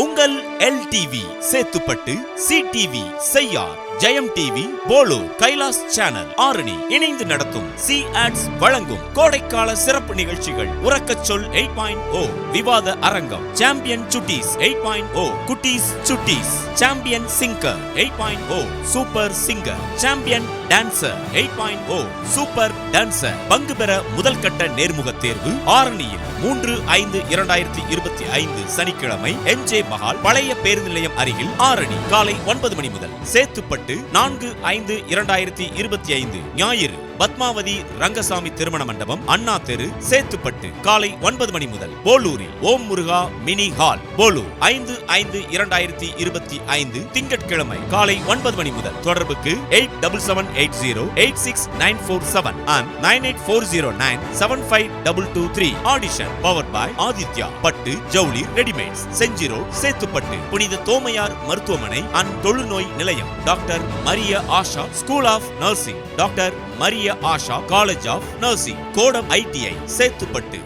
உங்கள் LTV Chetpet, CTV Cheyyar, Jayam TV, போலோ, Kailash channel, Arani இணைந்து நடத்தும் சி ஆட்ஸ் வழங்கும் கோடைக்கால சிறப்பு நிகழ்ச்சிகள். உறக்கச் சொல் 8.0, விவாத அரங்கம், சாம்பியன் சுட்டீஸ் 8.0, Kutties Chutties, champion singer 8.0, super singer, champion dancer 8.0, super dancer. பங்கு பெற முதல் கட்ட நேர்முக தேர்வு ஆரணியில் 3/5/2025 சனிக்கிழமை MJ மஹால் பழைய பேருந்து நிலையம் அருகில் ஆரணி காலை 9 மணி முதல். சேத்துப்பட்டு 4/5/2025 ஞாயிறு பத்மாவதி ரங்கசாமி திருமண மண்டபம், அண்ணா தெரு, சேத்துப்பட்டு காலை 9 மணி முதல். போலூரில் ஓம் முருகா மினி ஹால், போலூர் 5/5/2025 திங்கட்கிழமை காலை 9 மணி முதல். தொடர்புக்கு 8778086947 and 9840975223. Audition powered by Aditya. பட்டு ஜவுளி ரெடிமேட்ஸ், செஞ்சிரோ, சேத்துப்பட்டு. புனித தோமையார் மருத்துவமனை அண்ட் தொழுநோய் நிலையம், doctor Maria Asha school of nursing, doctor Maria Asha college of nursing, கோடம் ITI சேத்துப்பட்டு.